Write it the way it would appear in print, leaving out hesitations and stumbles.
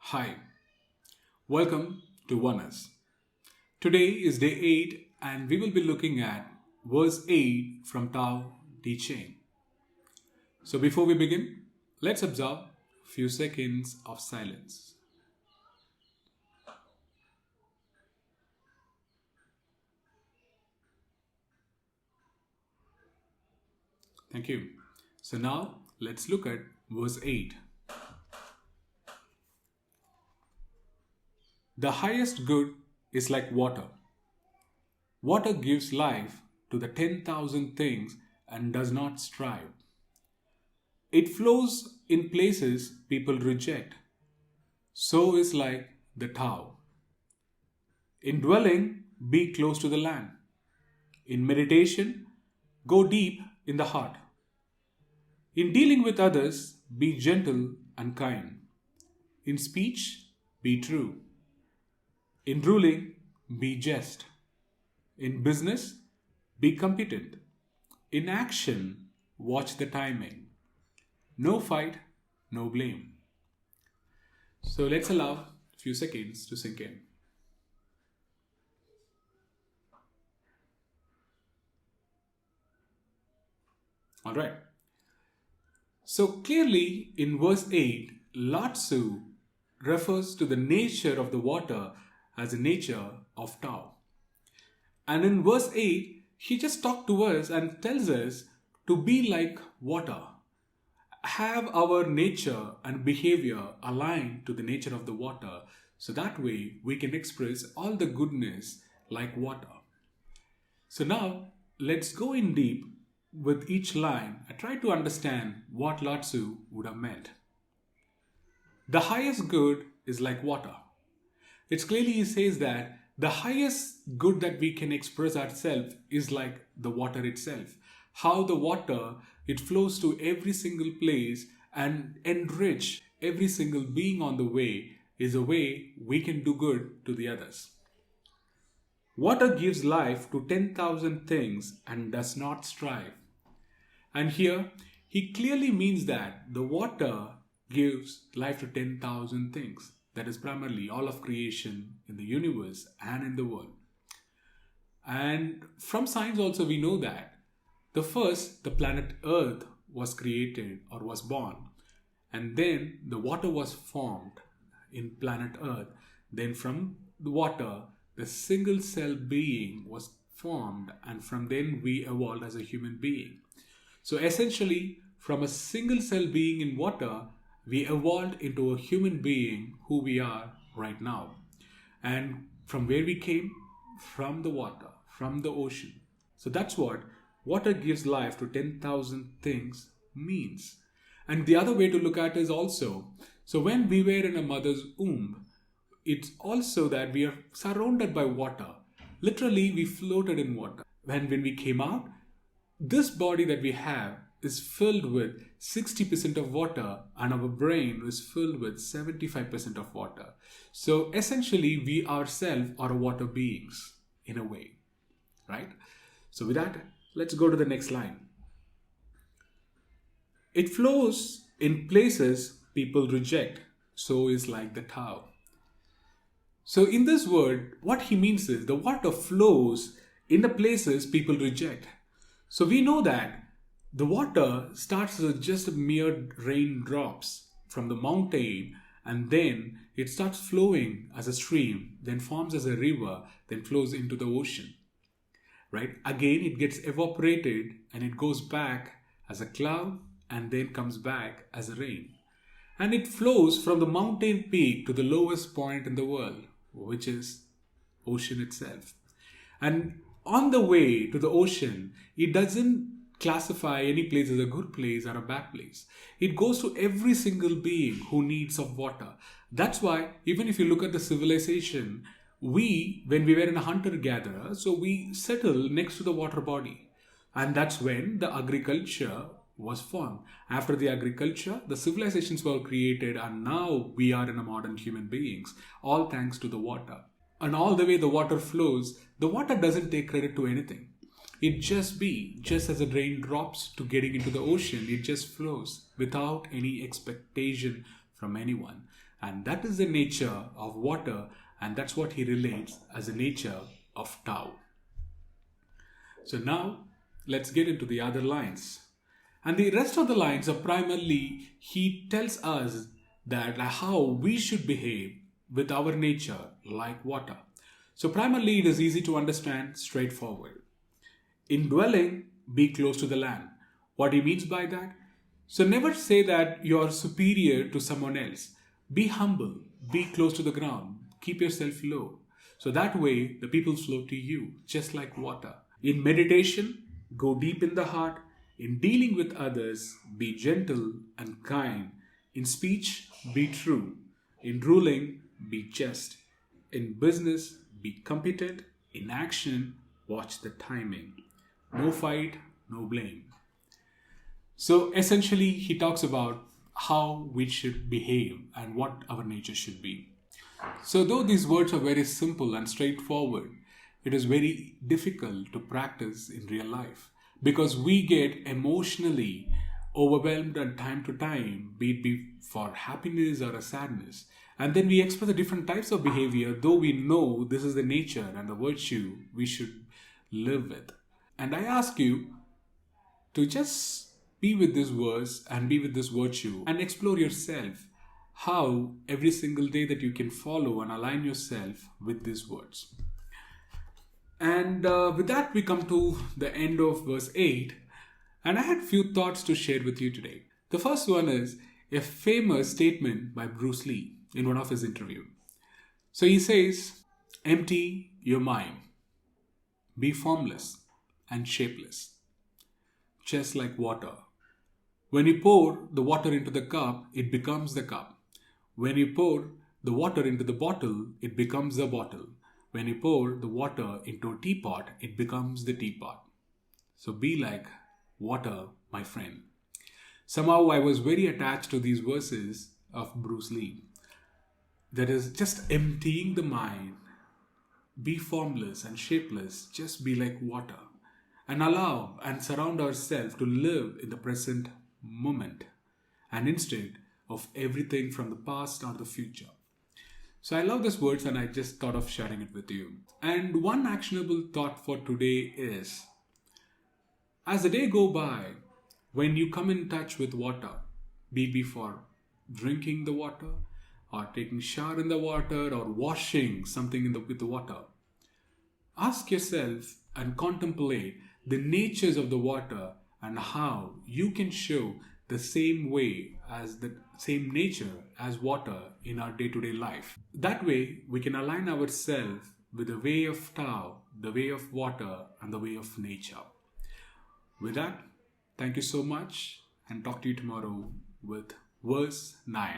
Hi, welcome to Oneness. Today is day 8 and we will be looking at verse 8 from Tao Te Ching. So before we begin, let's observe a few seconds of silence. Thank you. So now let's look at verse 8. The highest good is like water. Water gives life to the 10,000 things and does not strive. It flows in places people reject. So is like the Tao. In dwelling, be close to the land. In meditation, go deep in the heart. In dealing with others, be gentle and kind. In speech, be true. In ruling, be just. In business, be competent. In action, watch the timing. No fight, no blame. So let's allow a few seconds to sink in. Alright. So clearly in verse 8, Lao Tzu refers to the nature of the water as the nature of Tao. And in verse 8, he just talked to us and tells us to be like water. Have our nature and behavior aligned to the nature of the water, so that way we can express all the goodness like water. So now let's go in deep with each line and try to understand what Lao Tzu would have meant. The highest good is like water. It's clearly he says that the highest good that we can express ourselves is like the water itself. How the water, it flows to every single place and enrich every single being on the way is a way we can do good to the others. Water gives life to 10,000 things and does not strive. And here, he clearly means that the water gives life to 10,000 things. That is primarily all of creation in the universe and in the world. And from science also we know that the planet Earth was created or was born. And then the water was formed in planet Earth. Then from the water, the single cell being was formed, and from then we evolved as a human being. So essentially, from a single cell being in water, we evolved into a human being who we are right now. And from where we came? From the water, from the ocean. So that's what water gives life to 10,000 things means. And the other way to look at it is also, so when we were in a mother's womb, it's also that we are surrounded by water. Literally, we floated in water. When we came out, this body that we have is filled with 60% of water and our brain is filled with 75% of water. So essentially, we ourselves are water beings in a way, right? So with that, let's go to the next line. It flows in places people reject, so is like the Tao. So in this word, what he means is the water flows in the places people reject. So we know that the water starts as just mere raindrops from the mountain, and then it starts flowing as a stream, then forms as a river, then flows into the ocean. Right? Again, it gets evaporated and it goes back as a cloud and then comes back as a rain. And it flows from the mountain peak to the lowest point in the world, which is ocean itself. And on the way to the ocean, it doesn't classify any place as a good place or a bad place. It goes to every single being who needs of water. That's why even if you look at the civilization, when we were in a hunter-gatherer, so we settled next to the water body. And that's when the agriculture was formed. After the agriculture, the civilizations were created, and now we are in a modern human beings, all thanks to the water. And all the way the water flows, the water doesn't take credit to anything. It just as the raindrops to getting into the ocean, it just flows without any expectation from anyone. And that is the nature of water, and that's what he relates as the nature of Tao. So now let's get into the other lines. And the rest of the lines are primarily he tells us that how we should behave with our nature like water. So primarily it is easy to understand, straightforward. In dwelling, be close to the land. What he means by that? So never say that you are superior to someone else. Be humble, be close to the ground, keep yourself low. So that way the people flow to you, just like water. In meditation, go deep in the heart. In dealing with others, be gentle and kind. In speech, be true. In ruling, be just. In business, be competent. In action, watch the timing. No fight, no blame. So essentially, he talks about how we should behave and what our nature should be. So though these words are very simple and straightforward, it is very difficult to practice in real life because we get emotionally overwhelmed at time to time, be it for happiness or a sadness. And then we express the different types of behavior, though we know this is the nature and the virtue we should live with. And I ask you to just be with this verse and be with this virtue and explore yourself how every single day that you can follow and align yourself with these words. And with that, we come to the end of verse 8. And I had a few thoughts to share with you today. The first one is a famous statement by Bruce Lee in one of his interviews. So he says, empty your mind. Be formless and shapeless, just like water. When you pour the water into the cup, it becomes the cup. When you pour the water into the bottle, it becomes the bottle. When you pour the water into a teapot, it becomes the teapot. So be like water, my friend. Somehow I was very attached to these verses of Bruce Lee. That is just emptying the mind. Be formless and shapeless. Just be like water. And allow and surround ourselves to live in the present moment. And instead of everything from the past or the future. So I love these words and I just thought of sharing it with you. And one actionable thought for today is, as the day go by, when you come in touch with water, be it before drinking the water or taking shower in the water or washing something with the water, ask yourself and contemplate the natures of the water and how you can show the same way as the same nature as water in our day-to-day life. That way, we can align ourselves with the way of Tao, the way of water, and the way of nature. With that, thank you so much and talk to you tomorrow with verse 9.